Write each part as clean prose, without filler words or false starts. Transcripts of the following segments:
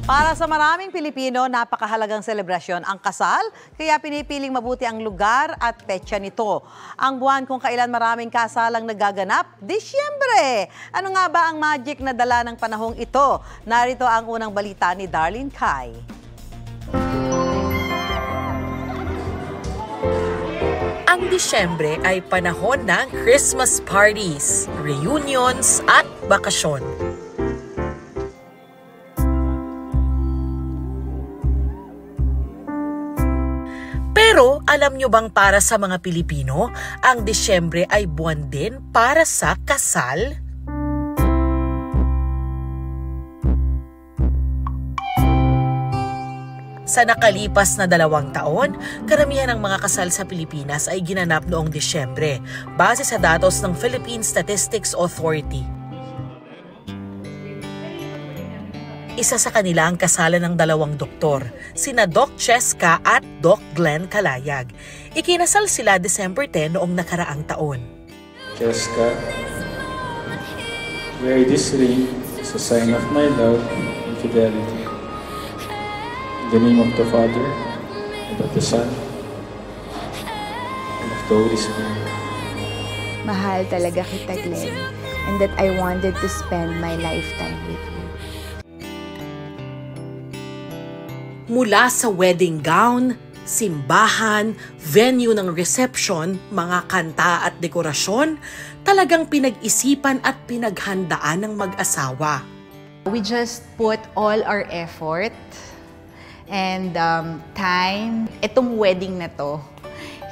Para sa maraming Pilipino, napakahalagang selebrasyon ang kasal, kaya pinipiling mabuti ang lugar at petsa nito. Ang buwan kung kailan maraming kasalang nagaganap, Disyembre! Ano nga ba ang magic na dala ng panahong ito? Narito ang unang balita ni Darlene Kai. Ang Disyembre ay panahon ng Christmas parties, reunions at bakasyon. Pero alam nyo bang para sa mga Pilipino, ang Disyembre ay buwan din para sa kasal? Sa nakalipas na 2 taon, karamihan ng mga kasal sa Pilipinas ay ginanap noong Disyembre, base sa datos ng Philippine Statistics Authority. Isa sa kanila ang kasalan ng 2 doktor, sina Doc Cheska at Doc Glenn Calayag. Ikinasal sila December 10 noong nakaraang taon. Cheska, wear this ring as a sign of my love and fidelity. In the name of the Father, and of the Son, and of the Holy Spirit. Mahal talaga kita, Glenn, and that I wanted to spend my lifetime with you. Mula sa wedding gown, simbahan, venue ng reception, mga kanta at dekorasyon, talagang pinag-isipan at pinaghandaan ng mag-asawa. We just put all our effort and time. Itong wedding na to,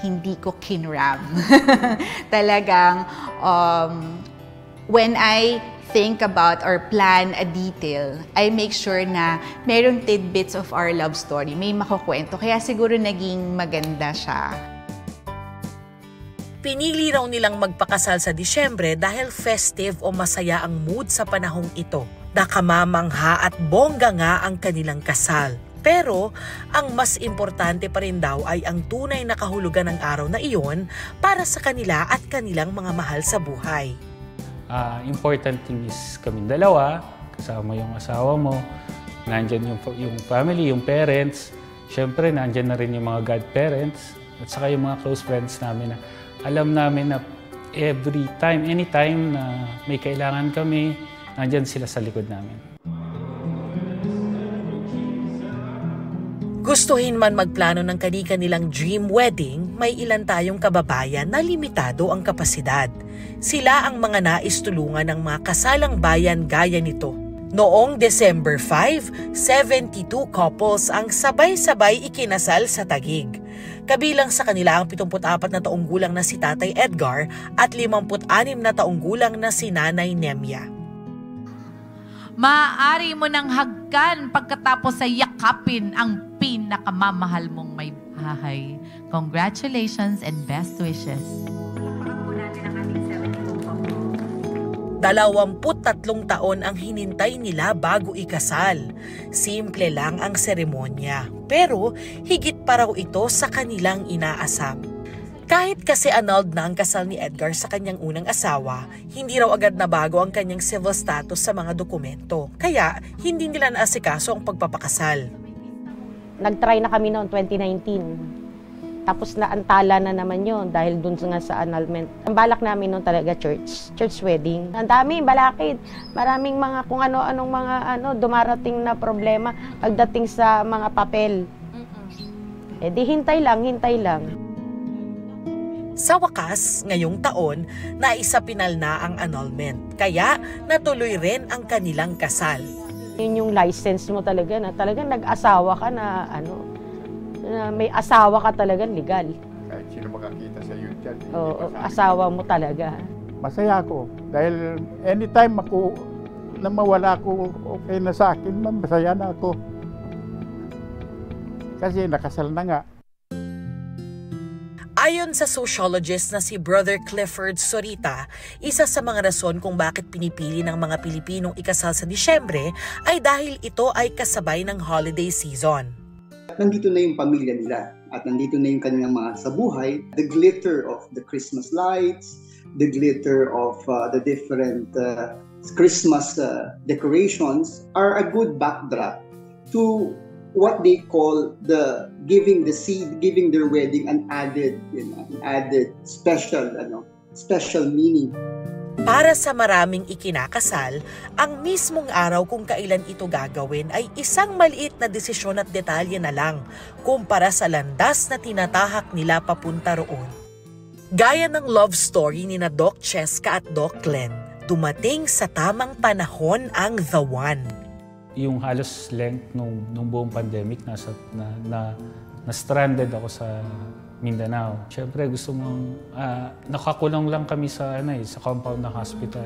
hindi ko kinram. Talagang, when I think about or plan a detail, I make sure na merong tidbits of our love story, may makukwento. Kaya siguro naging maganda siya. Pinili raw nilang magpakasal sa Disyembre dahil festive o masaya ang mood sa panahong ito. Nakamamangha at bongga nga ang kanilang kasal. Pero ang mas importante pa rin daw ay ang tunay na kahulugan ng araw na iyon para sa kanila at kanilang mga mahal sa buhay. Important thing is kaming dalawa, kasama yung asawa mo, nandyan yung family, yung parents. Siyempre, nandyan na rin yung mga godparents at saka yung mga close friends namin na alam namin na every time, anytime na may kailangan kami, nandyan sila sa likod namin. Gustuhin man magplano ng kani-kanilang dream wedding, may ilan tayong kababayan na limitado ang kapasidad. Sila ang mga nais tulungan ng mga kasalang bayan gaya nito. Noong December 5, 72 couples ang sabay-sabay ikinasal sa Taguig. Kabilang sa kanila ang 74 na taong gulang na si Tatay Edgar at 56 na taong gulang na si Nanay Nemia. Maaari mo ng hagkan pagkatapos ay yakapin ang pinakamamahal mong may bahay. Congratulations and best wishes. 23 taon ang hinintay nila bago ikasal. Simple lang ang seremonya, pero higit pa raw ito sa kanilang inaasam. Kahit kasi annulled na ang kasal ni Edgar sa kanyang unang asawa, hindi raw agad na bago ang kanyang civil status sa mga dokumento. Kaya hindi nila naasikaso ang pagpapakasal. Nag-try na kami noong 2019. Tapos naantala na naman yon dahil dun nga sa annulment. Ang balak namin noon talaga church wedding. Ang dami, balakid. Maraming mga kung ano-anong mga dumarating na problema pagdating sa mga papel. Eh di hintay lang. Sa wakas, ngayong taon, naisapinal na ang annulment. Kaya natuloy rin ang kanilang kasal. Yun yung license mo talaga na talagang nag-asawa ka na may asawa ka talaga legal. Kahit sino makakita sa YouTube. Oo, asawa mo talaga. Masaya ako dahil anytime ako na mawala ako, okay na sa akin, masaya na ako. Kasi nakasal na nga. Ayon sa sociologist na si Brother Clifford Sorita, isa sa mga rason kung bakit pinipili ng mga Pilipinong ikasal sa Disyembre ay dahil ito ay kasabay ng holiday season. Nandito na yung pamilya nila at nandito na yung kanilang mga sa buhay. The glitter of the Christmas lights, the glitter of the different Christmas decorations are a good backdrop to what they call the giving the seed, giving their wedding an added special meaning. Para sa maraming ikinakasal, ang mismong araw kung kailan ito gagawin ay isang maliit na desisyon at detalye na lang kumpara sa landas na tinatahak nila papunta roon. Gaya ng love story ni na Doc Cheska at Doc Glenn, dumating sa tamang panahon ang The One. Yung halos length nung buong pandemic, na-stranded ako sa Mindanao. Siyempre gusto mong, nakakulong lang kami sa compound ng hospital.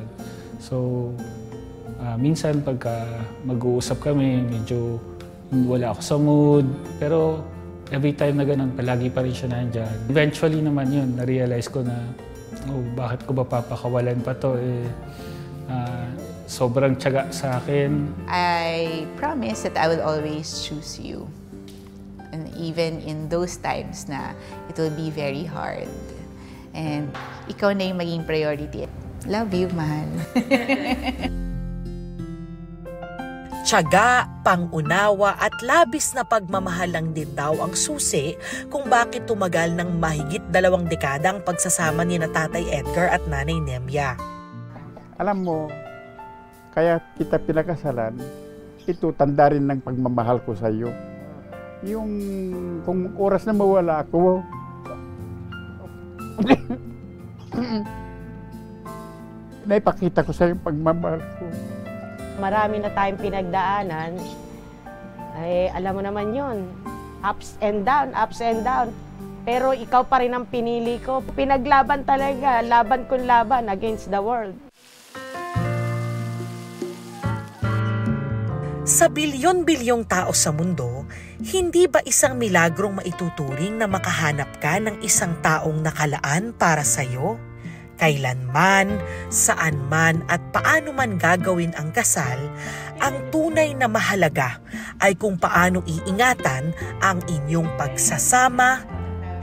So, minsan pagka mag-uusap kami, medyo wala ako sa mood. Pero every time na ganun, palagi pa rin siya nandyan. Eventually naman yun, na-realize ko na, bakit ko ba papakawalan pa to? Sobrang tiyaga sa akin. I promise that I will always choose you. And even in those times na it will be very hard. And ikaw na yung maging priority. Love you, mahal. Tiyaga, pangunawa at labis na pagmamahal lang din daw ang susi kung bakit tumagal ng mahigit 2 dekada ang pagsasama ni na Tatay Edgar at Nanay Nemya. Alam mo, kaya kita pinakasalan, ito tanda rin ng pagmamahal ko sa iyo. Yung kung oras na mawala ako, naipakita ko sa iyo pagmamahal ko. Marami na tayong pinagdaanan. Ay, alam mo naman yun. Ups and down. Pero ikaw pa rin ang pinili ko. Pinaglaban talaga. Laban kung laban against the world. Sa bilyon-bilyong tao sa mundo, hindi ba isang milagrong maituturing na makahanap ka ng isang taong nakalaan para sa'yo? Kailanman, saan man at paano man gagawin ang kasal, ang tunay na mahalaga ay kung paano iingatan ang inyong pagsasama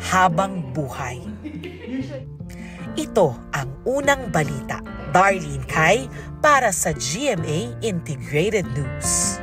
habang buhay. Ito ang unang balita. Darlene Kai para sa GMA Integrated News.